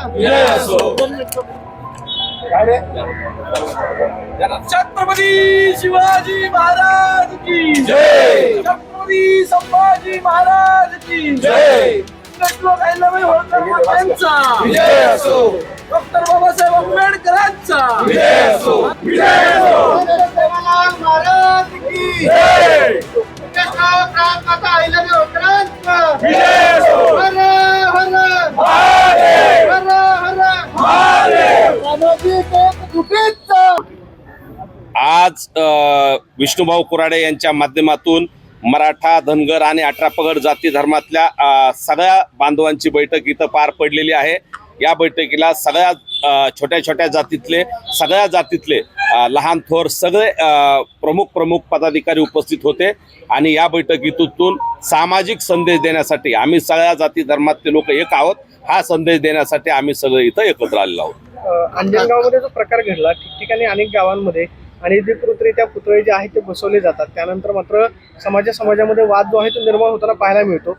विजय असो. छत्रपती शिवाजी महाराज की जय. छत्रपती संभाजी महाराज की जय. यांचा विजय असो. डॉक्टर बाबासाहेब आंबेडकरांचा विजय असो. विजय असो. महाराज की जय. विजय असो. हर हर महादेव. हर हर महादेव. आज विष्णुभाऊ कुराडे यांच्या माध्यमातून मराठा, धनगर आणि 18 पगड जाती धर्मातल्या सगळ्या बांधवांची बैठक इथं पार पडलेली आहे. या बैठकीला सगळ्या छोट्या छोट्या जातीतले, सगळ्या जातीतले लहान थोर सगळे प्रमुख पदाधिकारी उपस्थित होते आणि या बैठकीतून सामाजिक संदेश देण्यासाठी आम्ही सगळ्या जाती धर्मातले लोक एक आहोत, हा संदेश देण्यासाठी आम्ही सगळे इथं एकत्र आलेलो आहोत. अंजनगावमध्ये जो प्रकार घडला, ठिकठिकाणी अनेक गावांमध्ये अनधिकृतरित्या पुतळे जे आहेत ते बसवले जातात. त्यानंतर मात्र समाजामध्ये वाद जो आहे तो निर्माण होताना पाहायला मिळतो.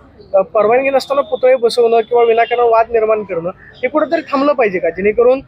परवानगी नसताना पुतळे बसवणं किंवा विनाकारण वाद निर्माण करणं हे कुठेतरी थांबलं पाहिजे का, जेणेकरून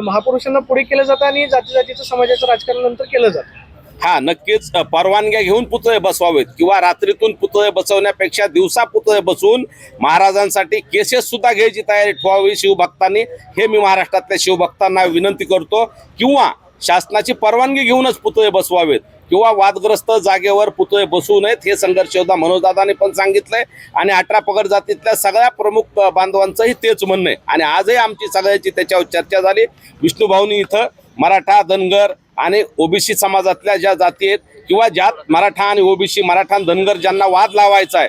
महापुरुषांना पुढे केलं जातं आणि जातीचं समाजाचं राजकारण नंतर केलं जातं. हा, नक्कीच परवानग्या घेऊन पुतळे बसवावेत किंवा रात्रीतून पुतळे बसवण्यापेक्षा दिवसा पुतळे बसवून महाराजांसाठी केसेस सुद्धा घ्यायची तयारी ठेवावी शिवभक्तांनी, हे मी महाराष्ट्रातल्या शिवभक्तांना विनंती करतो. किंवा शासनाची परवानगी घेऊनच पुतळे बसवावेत किंवा वादग्रस्त जागेवर पुतळे बसवू नयेत, हे संघर्ष योद्धा मनोजदादांनी पण सांगितलंय आणि 18 पगड जातीतल्या सगळ्या प्रमुख बांधवांचंही तेच म्हणणं आहे. आणि आजही आमची सगळ्याची त्याच्यावर चर्चा झाली. विष्णुभाऊनी इथं मराठा, धनगर आणि ओबीसी समाजातल्या ज्या जाती आहेत किंवा ज्यात मराठा आणि ओबीसी, मराठा आणि धनगर ज्यांना वाद लावायचा आहे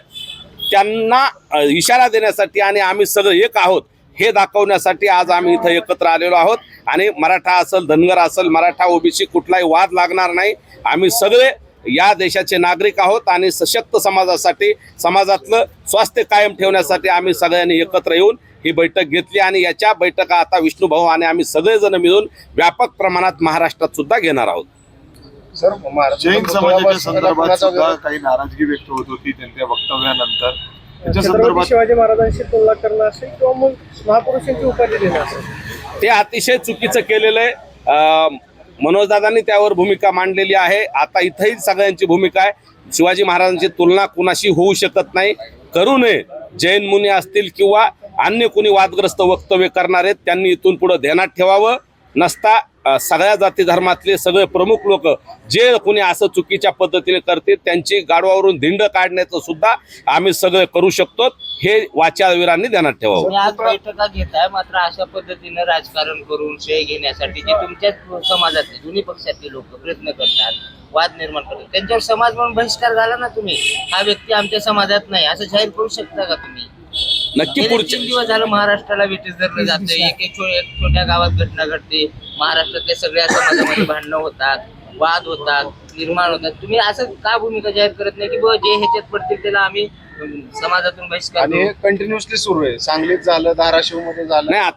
त्यांना इशारा देण्यासाठी आणि आम्ही सगळे एक आहोत हे दाखवण्यासाठी आज आम्ही इथं एकत्र आलेलो आहोत. आणि मराठा असेल, धनगर असेल, मराठा, ओबीसी कुठलाही वाद लागणार नाही. आम्ही सगळे या देशाचे नागरिक आहोत आणि सशक्त समाजासाठी, समाजातलं स्वास्थ्य कायम ठेवण्यासाठी आम्ही सगळ्यांनी एकत्र येऊन ही बैठक घेतली आणि याच्या बैठका आता विष्णुभाऊ आणि आम्ही सगळेजण मिळून व्यापक प्रमाणात महाराष्ट्रात सुद्धा घेणार आहोत. सर, जैन समाजाच्या संदर्भात सुद्धा काही नाराजगी व्यक्त होत होती त्यांच्या वक्तव्यानंतर. छत्रपती शिवाजी महाराजांशी तुलना करणं असेल किंवा मग महापुरुषांची उपाधी देणं असेल, ते अतिशय चुकीचं केलेलं आहे. मनोजदादांनी त्यावर भूमिका मांडलेली आहे. आता इथंही सगळ्यांची भूमिका आहे. शिवाजी महाराजांची तुलना कुणाशी होऊ शकत नाही, करू नये. जैन मुनी असतील किंवा अन्य कोणी वादग्रस्त वक्तव्य करणार आहेत त्यांनी इथून पुढे ध्यानात ठेवावं. नसता सगळ्या जाती धर्मातले सगळे प्रमुख लोक जे कोणी असं चुकीच्या पद्धतीने करतील त्यांची गाडवावरून धिंड काढण्याचं सुद्धा आम्ही सगळे करू शकतो, हे वाचाळवीरांनी ध्यानात ठेवावं. आज बैठका घेत आहे, मात्र अशा पद्धतीनं राजकारण करून श्रेय घेण्यासाठी जे तुमच्याच समाजातले दोन्ही पक्षातले लोक प्रयत्न करतात, वाद निर्माण करतात, त्यांच्यावर समाज म्हणून बहिष्कार घाला ना तुम्ही. हा व्यक्ती आमच्या समाजात नाही असं जाहीर करू शकता का तुम्ही? नक्की पुढचे 3 दिवस झालं महाराष्ट्राला विटीस धरलं जातं. एक छोट्या गावात घटना घडते, महाराष्ट्रातल्या सगळ्या समाजामध्ये भांडणं होतात, वाद होतात, निर्माण होतात. तुम्ही असं का भूमिका जाहीर करत नाही की जे ह्याच्यात पडतील त्याला आम्ही समाजातून बहिष्कार आणि कंटिन्युअसली सुरू आहे. सांगलीत झालं, धाराशिव मध्ये झालं. नाही,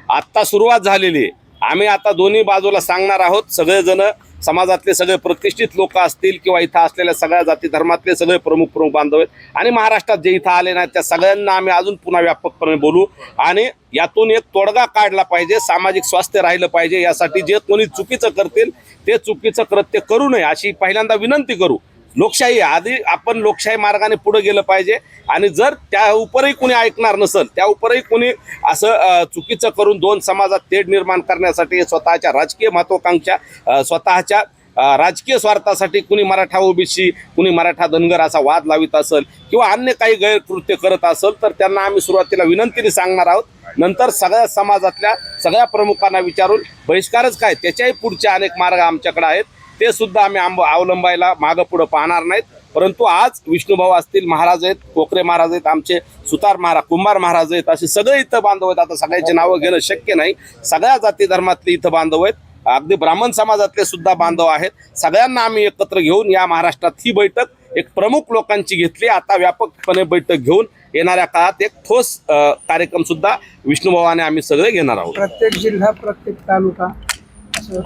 आत्ता सुरुवात झालेली आहे. आम्ही आता दोन्ही बाजूला सांगणार आहोत. सगळेजण समाजातले सगळे प्रतिष्ठित लोक असतील किंवा इथं असलेल्या सगळ्या जाती धर्मातले सगळे प्रमुख बांधव आहेत आणि महाराष्ट्रात जे इथं आले नाहीत त्या सगळ्यांना आम्ही अजून पुन्हा व्यापकपणे बोलू आणि यातून एक तोडगा काढला पाहिजे. सामाजिक स्वास्थ्य राहिलं पाहिजे. यासाठी जे कोणी चुकीचं करतील ते चुकीचं कृत्य करू नये अशी पहिल्यांदा विनंती करू. लोकशाही आधी आपण लोकशाही मार्गाने पुढे गेलं पाहिजे आणि जर त्या उपरही कोणी ऐकणार नसेल, त्या उपरही कोणी असं चुकीचं करून दोन समाजात तेढ निर्माण करण्यासाठी स्वतःच्या राजकीय महत्वाकांक्षा, स्वतःच्या राजकीय स्वार्थासाठी कुणी मराठा ओबीसी, कुणी मराठा धनगर असा वाद लावित असेल किंवा अन्य काही गैरकृत्य करत असेल तर त्यांना आम्ही सुरुवातीला विनंतीने सांगणार आहोत. नंतर सगळ्या समाजातल्या सगळ्या प्रमुखांना विचारून बहिष्कारच काय त्याच्याही पुढचे अनेक मार्ग आमच्याकडे आहेत, ते सुद्धा आम्ही अवलंबायला मागं पुढं पाहणार नाहीत. परंतु आज विष्णुभाऊ असतील, महाराज आहेत, कोकरे महाराज आहेत, आमचे सुतार महाराज, कुंभार महाराज आहेत, असे सगळे इथं बांधव आहेत. आता सगळ्यांची नावं घेणं शक्य नाही. सगळ्या जाती धर्मातले इथं बांधव आहेत, अगदी ब्राह्मण समाजातले सुद्धा बांधव आहेत. सगळ्यांना आम्ही एकत्र घेऊन या महाराष्ट्रात ही बैठक एक प्रमुख लोकांची घेतली. आता व्यापकपणे बैठक घेऊन येणाऱ्या काळात एक ठोस कार्यक्रम सुद्धा विष्णुभावाने आम्ही सगळे घेणार आहोत. प्रत्येक जिल्हा, प्रत्येक तालुका असं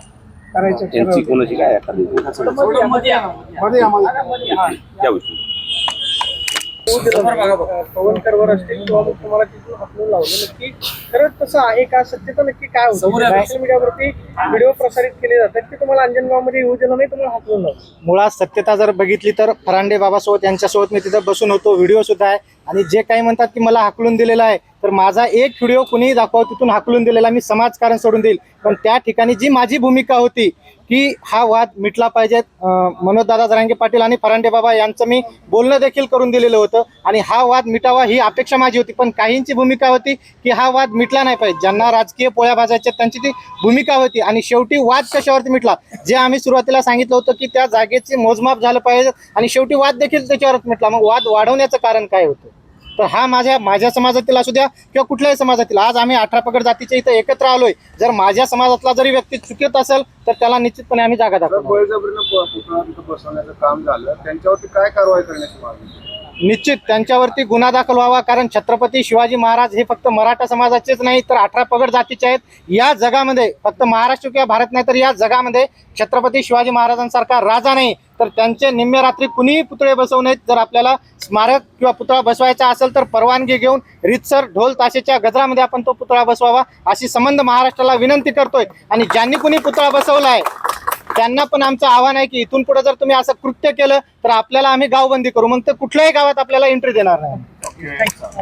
करायचं. त्यांची कोणाची काय पवनकरवर असतील किंवा मग तुम्हाला तिथून हाकलून लावलं, नक्की खरंच तसं आहे का? सत्यता नक्की काय होतं? सोशल मीडियावरती व्हिडिओ प्रसारित केले जातात की तुम्हाला अंजनगावमध्ये येऊ दिलं नाही, तुम्हाला हाकलून लावलं. मुळात सत्यता जर बघितली तर फरांडे बाबासोबत यांच्यासोबत मी तिथं बसून होतो, व्हिडिओ सुद्धा आहे. आणि जे काही म्हणतात की मला हाकलून दिलेला आहे, तर माझा एक व्हिडिओ कुणीही दाखवा तिथून हाकलून दिलेला मी समाजकारण सोडून देईल. पण त्या ठिकाणी जी माझी भूमिका होती की हा वाद मिटला पाहिजे, मनोजदादा जरांगे पाटील आणि फरांडे बाबा यांचं मी बोलणं देखील करून दिलेलं होतं आणि हा वाद मिटावा ही अपेक्षा माझी होती. पण काहींची भूमिका होती की हा वाद मिटला नाही पाहिजे, ज्यांना राजकीय पोळ्या भाजायच्या त्यांची ती भूमिका होती. आणि शेवटी वाद कशावरती मिटला, जे आम्ही सुरुवातीला सांगितलं होतं की त्या जागेचे मोजमाप झालं पाहिजे आणि शेवटी वाद देखील त्याच्यावरच मिटला. मग वाद वाढवण्याचं कारण काय होतं? तर हा माझ्या समाजातील असू द्या किंवा कुठल्याही समाजातील, आज आम्ही 18 पगड जातीच्या इथं एकत्र आलोय. जर माझ्या समाजातला जरी व्यक्ती चुकीत असेल तर त्याला निश्चितपणे आम्ही जागा दाखवणार. बळजबरीनं पुतळा तिथं बसवण्याचं काम झालं, त्यांच्यावरती काय कारवाई करण्याची मागणी? निश्चित त्यांच्यावरती गुन्हा दाखल व्हावा, कारण छत्रपती शिवाजी महाराज हे फक्त मराठा समाजाचेच नाही तर 18 पगड जातीचे आहेत. या जगामध्ये फक्त महाराष्ट्र किंवा भारत नाही तर या जगामध्ये छत्रपती शिवाजी महाराजांसारखा राजा नाही. तर त्यांचे निम्म्या रात्री कुणीही पुतळे बसवू नयेत. जर आपल्याला स्मारक किंवा पुतळा बसवायचा असेल तर परवानगी घेऊन रीतसर ढोल ताशेच्या गजरामध्ये आपण तो पुतळा बसवावा अशी संबंध महाराष्ट्राला विनंती करतोय. आणि ज्यांनी कुणी पुतळा बसवला आहे त्यांना पण आमचं आव्हान आहे की इथून पुढे जर तुम्ही असं कृत्य केलं तर आपल्याला आम्ही गावबंदी करू, मग तर कुठल्याही गावात आपल्याला एंट्री देणार नाही.